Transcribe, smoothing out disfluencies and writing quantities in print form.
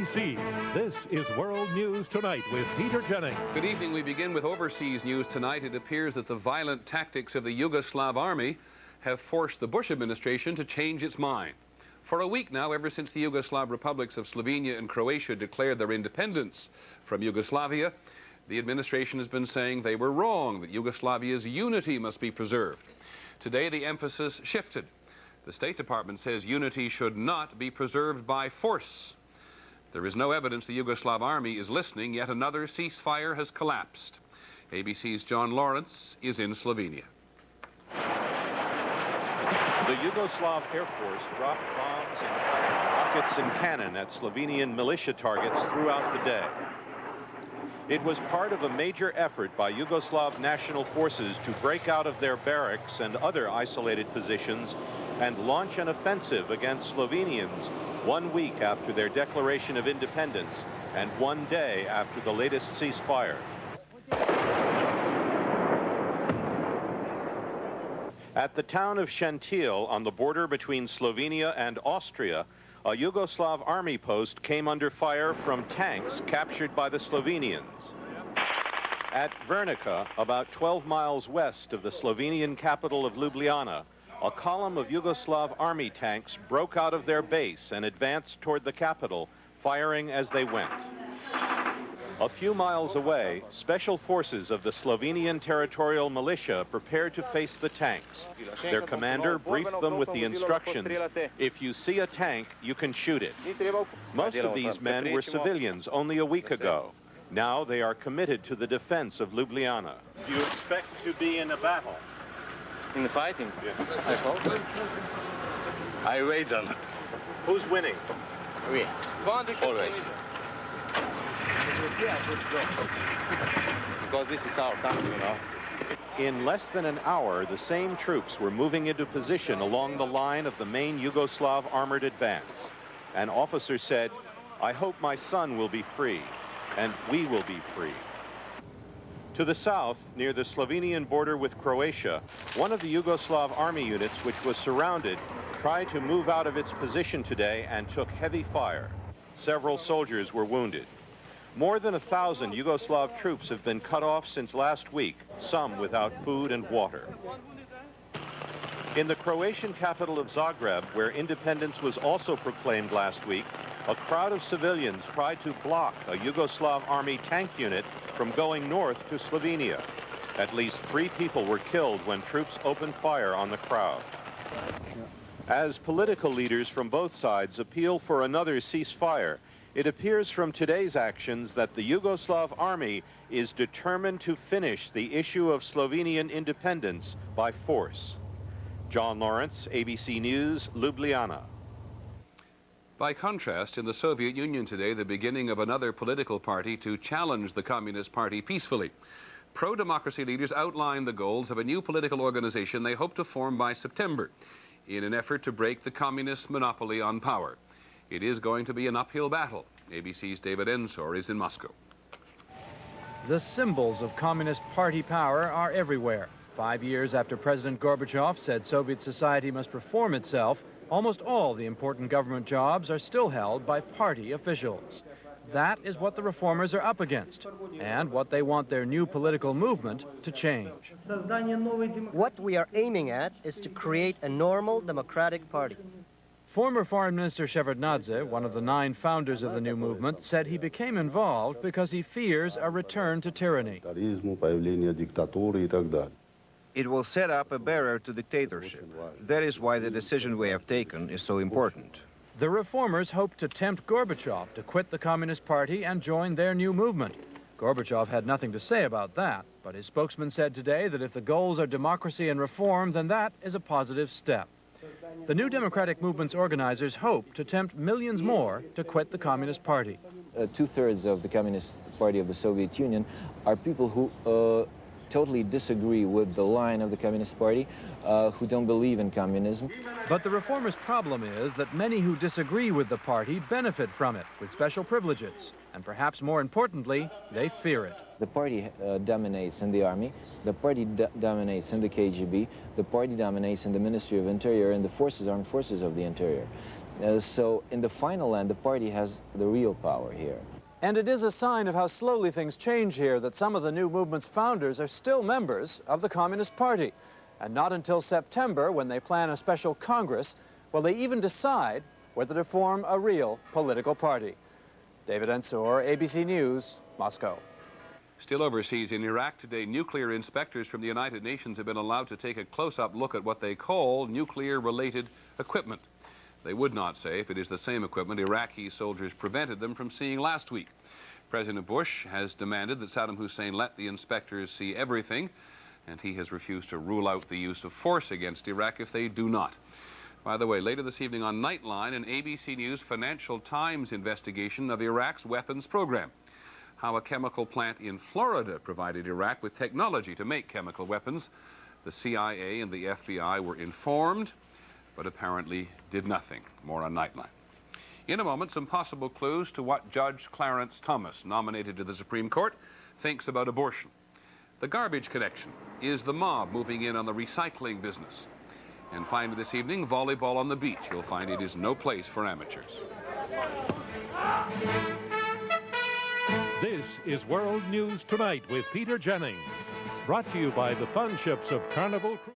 ABC, this is World News Tonight with Peter Jennings. Good evening. We begin with overseas news tonight. It appears that the violent tactics of the Yugoslav army have forced the Bush administration to change its mind. For a week now, ever since the Yugoslav republics of Slovenia and Croatia declared their independence from Yugoslavia, the administration has been saying they were wrong, that Yugoslavia's unity must be preserved. Today, the emphasis shifted. The State Department says unity should not be preserved by force. There is no evidence the Yugoslav army is listening, yet another ceasefire has collapsed. ABC's John Lawrence is in Slovenia. The Yugoslav Air Force dropped bombs and rockets and cannon at Slovenian militia targets throughout the day. It was part of a major effort by Yugoslav national forces to break out of their barracks and other isolated positions and launch an offensive against Slovenians 1 week after their declaration of independence and 1 day after the latest ceasefire. At the town of Shentil on the border between Slovenia and Austria, a Yugoslav army post came under fire from tanks captured by the Slovenians. At Vernica, about 12 miles west of the Slovenian capital of Ljubljana, a column of Yugoslav army tanks broke out of their base and advanced toward the capital, firing as they went. A few miles away, special forces of the Slovenian territorial militia prepared to face the tanks. Their commander briefed them with the instructions, if you see a tank, you can shoot it. Most of these men were civilians only a week ago. Now they are committed to the defense of Ljubljana. Do you expect to be in a battle? In the fighting? Yes. I hope. I wait on it. Who's winning? We. Always. Because this is our country, you know. In less than an hour, the same troops were moving into position along the line of the main Yugoslav armored advance. An officer said, I hope my son will be free, and we will be free. To the south, near the Slovenian border with Croatia, one of the Yugoslav army units, which was surrounded, tried to move out of its position today and took heavy fire. Several soldiers were wounded. More than 1,000 Yugoslav troops have been cut off since last week, some without food and water. In the Croatian capital of Zagreb, where independence was also proclaimed last week, a crowd of civilians tried to block a Yugoslav army tank unit from going north to Slovenia. At least 3 people were killed when troops opened fire on the crowd. As political leaders from both sides appeal for another ceasefire, it appears from today's actions that the Yugoslav army is determined to finish the issue of Slovenian independence by force. John Lawrence, ABC News, Ljubljana. By contrast, in the Soviet Union today, the beginning of another political party to challenge the Communist Party peacefully. Pro-democracy leaders outlined the goals of a new political organization they hope to form by September in an effort to break the communist monopoly on power. It is going to be an uphill battle. ABC's David Ensor is in Moscow. The symbols of Communist Party power are everywhere. 5 years after President Gorbachev said Soviet society must reform itself, almost all the important government jobs are still held by party officials. That is what the reformers are up against, and what they want their new political movement to change. What we are aiming at is to create a normal democratic party. Former Foreign Minister Shevardnadze, one of the 9 founders of the new movement, said he became involved because he fears a return to tyranny. It will set up a barrier to dictatorship. That is why the decision we have taken is so important. The reformers hope to tempt Gorbachev to quit the Communist Party and join their new movement. Gorbachev had nothing to say about that, but his spokesman said today that if the goals are democracy and reform, then that is a positive step. The new democratic movement's organizers hope to tempt millions more to quit the Communist Party. 2/3 of the Communist Party of the Soviet Union are people who totally disagree with the line of the Communist Party, who don't believe in communism. But the reformers' problem is that many who disagree with the party benefit from it with special privileges. And perhaps more importantly, they fear it. The party dominates in the army, the party dominates in the KGB, the party dominates in the Ministry of Interior and the armed forces of the interior. So in the final end, the party has the real power here. And it is a sign of how slowly things change here that some of the new movement's founders are still members of the Communist Party. And not until September, when they plan a special Congress, will they even decide whether to form a real political party. David Ensor, ABC News, Moscow. Still overseas in Iraq today, nuclear inspectors from the United Nations have been allowed to take a close-up look at what they call nuclear-related equipment. They would not say if it is the same equipment Iraqi soldiers prevented them from seeing last week. President Bush has demanded that Saddam Hussein let the inspectors see everything, and he has refused to rule out the use of force against Iraq if they do not. By the way, later this evening on Nightline, an ABC News Financial Times investigation of Iraq's weapons program. How a chemical plant in Florida provided Iraq with technology to make chemical weapons. The CIA and the FBI were informed, but apparently did nothing. More on Nightline. In a moment, some possible clues to what Judge Clarence Thomas, nominated to the Supreme Court, thinks about abortion. The garbage connection. Is the mob moving in on the recycling business? And finally this evening, volleyball on the beach. You'll find it is no place for amateurs. This is World News Tonight with Peter Jennings. Brought to you by the fun ships of Carnival Cruise.